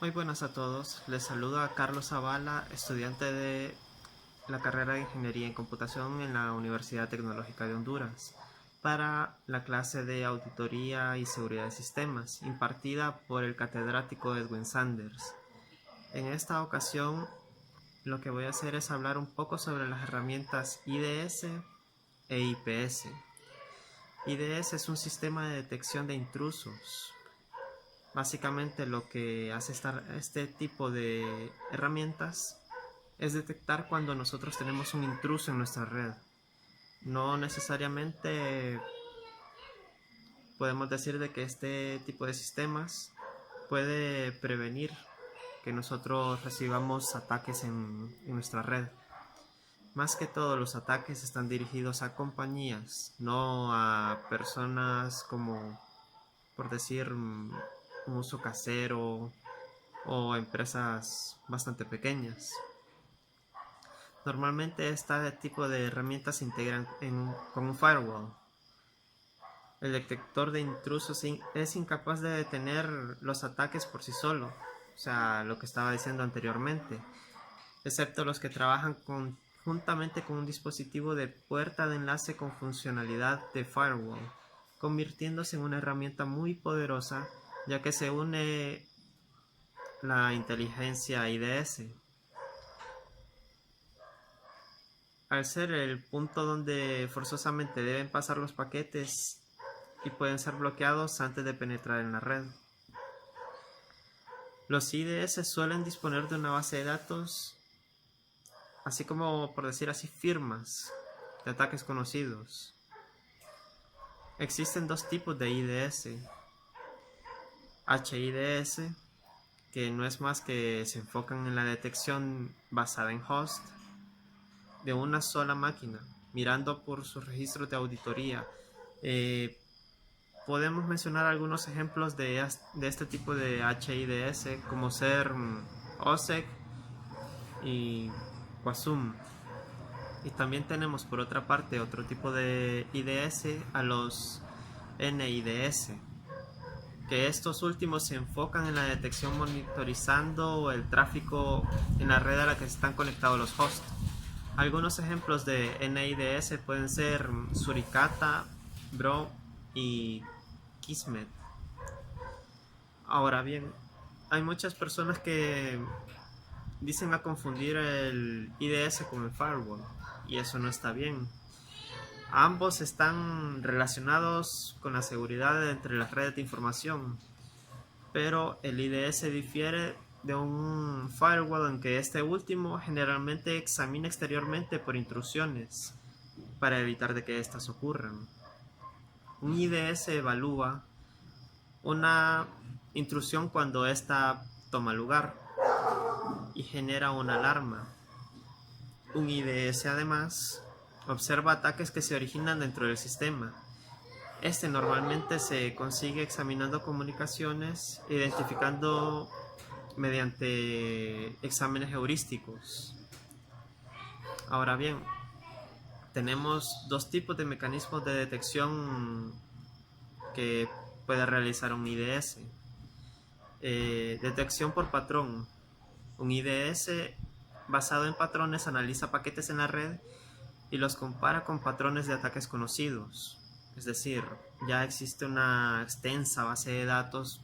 Muy buenas a todos, les saluda Carlos Zavala, estudiante de la carrera de Ingeniería en Computación en la Universidad Tecnológica de Honduras, para la clase de Auditoría y Seguridad de Sistemas, impartida por el catedrático Edwin Sanders. En esta ocasión, lo que voy a hacer es hablar un poco sobre las herramientas IDS e IPS. IDS es un sistema de detección de intrusos. Básicamente lo que hace este tipo de herramientas es detectar cuando nosotros tenemos un intruso en nuestra red. No necesariamente podemos decir de que este tipo de sistemas puede prevenir que nosotros recibamos ataques en nuestra red. Más que todo, los ataques están dirigidos a compañías, no a personas como, por decir, un uso casero o empresas bastante pequeñas. Normalmente este tipo de herramientas se integran con un firewall. El detector de intrusos es incapaz de detener los ataques por sí solo, o sea, lo que estaba diciendo anteriormente, excepto los que trabajan conjuntamente con un dispositivo de puerta de enlace con funcionalidad de firewall, convirtiéndose en una herramienta muy poderosa ya que se une la inteligencia IDS. Al ser el punto donde forzosamente deben pasar los paquetes y pueden ser bloqueados antes de penetrar en la red. Los IDS suelen disponer de una base de datos, así como, por decir así, firmas de ataques conocidos. Existen dos tipos de IDS. HIDS, que no es más que se enfocan en la detección basada en host de una sola máquina, mirando por sus registros de auditoría. Podemos mencionar algunos ejemplos de este tipo de HIDS, como ser OSEC y Quasum. Y también tenemos por otra parte otro tipo de IDS, a los NIDS, que estos últimos se enfocan en la detección monitorizando el tráfico en la red a la que están conectados los hosts. Algunos ejemplos de NIDS pueden ser Suricata, Bro y Kismet. Ahora bien, hay muchas personas que dicen a confundir el IDS con el firewall, y eso no está bien. Ambos están relacionados con la seguridad entre las redes de información, pero el IDS difiere de un firewall en que este último generalmente examina exteriormente por intrusiones para evitar de que éstas ocurran. Un IDS evalúa una intrusión cuando ésta toma lugar y genera una alarma. Un IDS además observa ataques que se originan dentro del sistema. Este normalmente se consigue examinando comunicaciones, identificando mediante exámenes heurísticos. Ahora bien, tenemos dos tipos de mecanismos de detección que puede realizar un IDS. Detección por patrón. Un IDS basado en patrones analiza paquetes en la red y los compara con patrones de ataques conocidos. Es decir, ya existe una extensa base de datos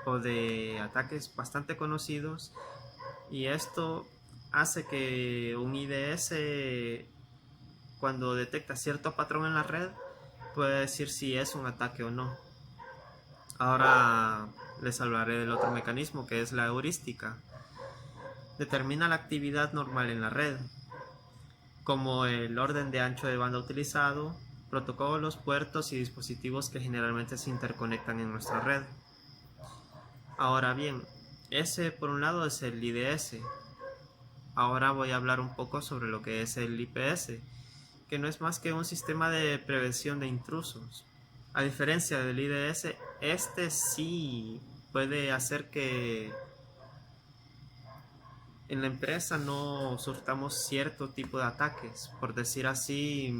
o de ataques bastante conocidos, y esto hace que un IDS, cuando detecta cierto patrón en la red, puede decir si es un ataque o no. Ahora les hablaré del otro mecanismo, que es la heurística. Determina la actividad normal en la red, como el orden de ancho de banda utilizado, protocolos, puertos y dispositivos que generalmente se interconectan en nuestra red. Ahora bien, ese por un lado es el IDS. Ahora voy a hablar un poco sobre lo que es el IPS, que no es más que un sistema de prevención de intrusos. A diferencia del IDS, este sí puede hacer que en la empresa no surtamos cierto tipo de ataques. Por decir así,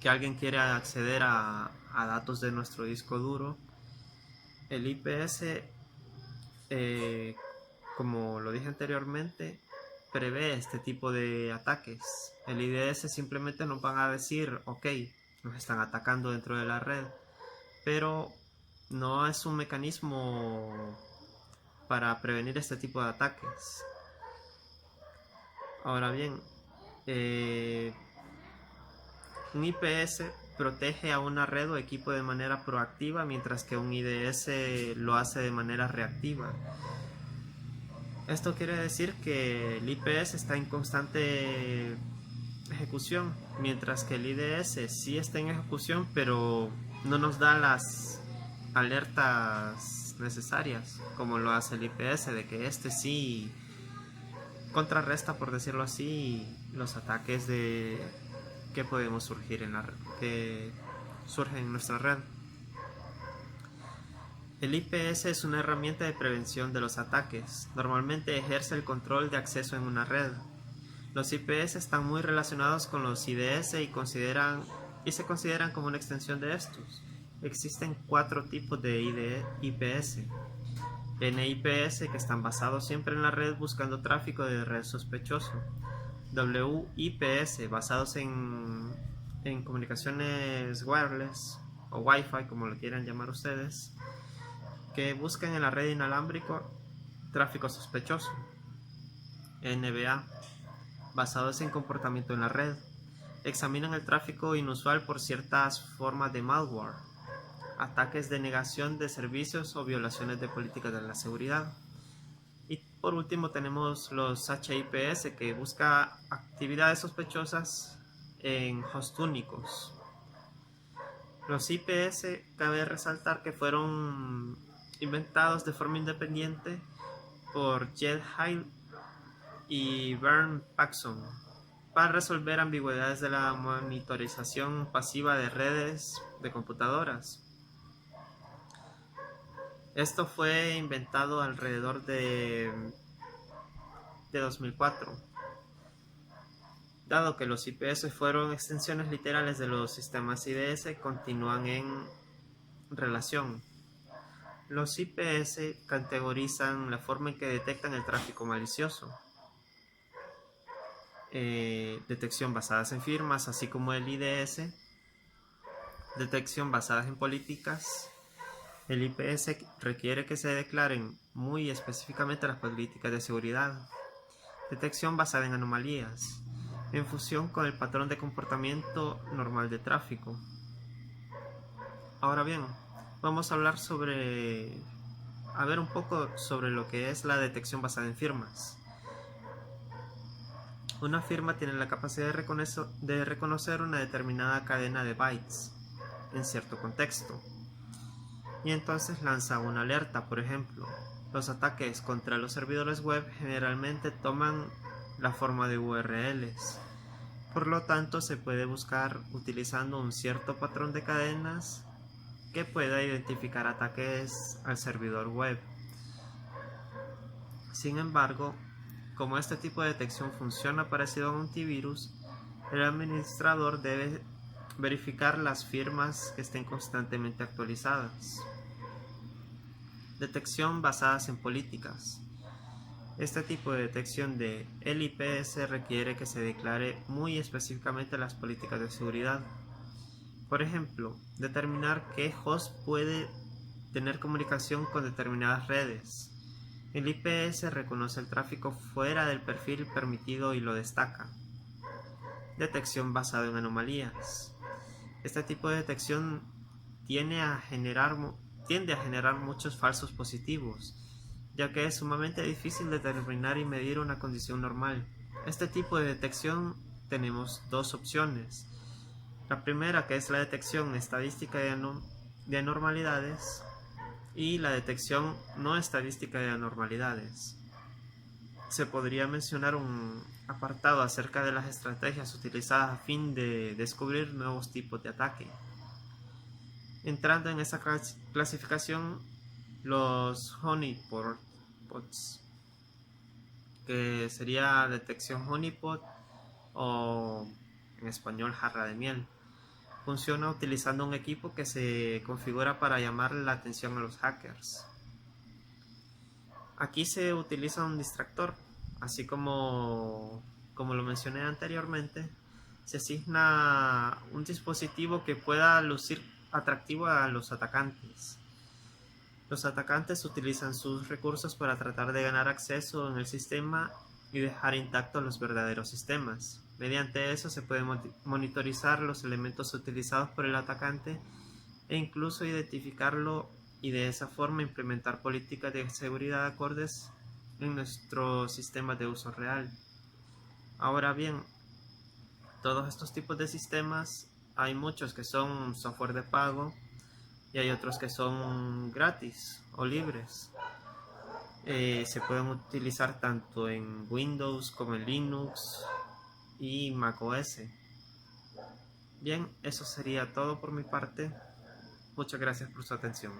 que alguien quiere acceder a datos de nuestro disco duro, el IPS como lo dije anteriormente, prevé este tipo de ataques. El IDS simplemente nos van a decir, ok, nos están atacando dentro de la red, pero no es un mecanismo para prevenir este tipo de ataques. Ahora bien, un IPS protege a una red o equipo de manera proactiva, mientras que un IDS lo hace de manera reactiva. Esto quiere decir que el IPS está en constante ejecución, mientras que el IDS sí está en ejecución, pero no nos da las alertas necesarias, como lo hace el IPS, de que este sí contrarresta, por decirlo así, los ataques que podemos surgir que surgen en nuestra red. El IPS es una herramienta de prevención de los ataques. Normalmente ejerce el control de acceso en una red. Los IPS están muy relacionados con los IDS y se consideran como una extensión de estos. Existen 4 tipos de IPS. NIPS, que están basados siempre en la red buscando tráfico de red sospechoso. WIPS, basados en comunicaciones wireless o Wi-Fi, como lo quieran llamar ustedes, que buscan en la red inalámbrico tráfico sospechoso. NBA, basados en comportamiento en la red, examinan el tráfico inusual por ciertas formas de malware, ataques de negación de servicios o violaciones de políticas de la seguridad. Y por último tenemos los HIPS, que busca actividades sospechosas en host únicos. Los IPS cabe resaltar que fueron inventados de forma independiente por Jed Hill y Bernd Paxson para resolver ambigüedades de la monitorización pasiva de redes de computadoras. Esto fue inventado alrededor de 2004. Dado que los IPS fueron extensiones literales de los sistemas IDS, continúan en relación. Los IPS categorizan la forma en que detectan el tráfico malicioso. Detección basadas en firmas, así como el IDS. Detección basadas en políticas. El IPS requiere que se declaren muy específicamente las políticas de seguridad. Detección basada en anomalías, en fusión con el patrón de comportamiento normal de tráfico. Ahora bien, vamos a hablar un poco sobre lo que es la detección basada en firmas. Una firma tiene la capacidad de reconocer una determinada cadena de bytes en cierto contexto, y entonces lanza una alerta. Por ejemplo, los ataques contra los servidores web generalmente toman la forma de URLs. Por lo tanto, se puede buscar utilizando un cierto patrón de cadenas que pueda identificar ataques al servidor web. Sin embargo, como este tipo de detección funciona parecido a un antivirus, el administrador debe verificar las firmas que estén constantemente actualizadas. Detección basadas en políticas. Este tipo de detección de IPS requiere que se declare muy específicamente las políticas de seguridad. Por ejemplo, determinar qué host puede tener comunicación con determinadas redes. El IPS reconoce el tráfico fuera del perfil permitido y lo destaca. Detección basada en anomalías. Este tipo de detección tiende a generar muchos falsos positivos, ya que es sumamente difícil determinar y medir una condición normal. Este tipo de detección tenemos 2 opciones. La primera, que es la detección estadística de anormalidades, y la detección no estadística de anormalidades. Se podría mencionar un apartado acerca de las estrategias utilizadas a fin de descubrir nuevos tipos de ataque. Entrando en esa clasificación, los honeypots, que sería detección honeypot o en español jarra de miel, funciona utilizando un equipo que se configura para llamar la atención a los hackers. Aquí se utiliza un distractor, así como lo mencioné anteriormente, se asigna un dispositivo que pueda lucir atractivo a los atacantes. Los atacantes utilizan sus recursos para tratar de ganar acceso en el sistema y dejar intactos los verdaderos sistemas. Mediante eso se puede monitorizar los elementos utilizados por el atacante e incluso identificarlo, y de esa forma implementar políticas de seguridad acordes en nuestro sistema de uso real. Ahora bien, todos estos tipos de sistemas, hay muchos que son software de pago y hay otros que son gratis o libres. Se pueden utilizar tanto en Windows como en Linux y macOS. Bien, eso sería todo por mi parte. Muchas gracias por su atención.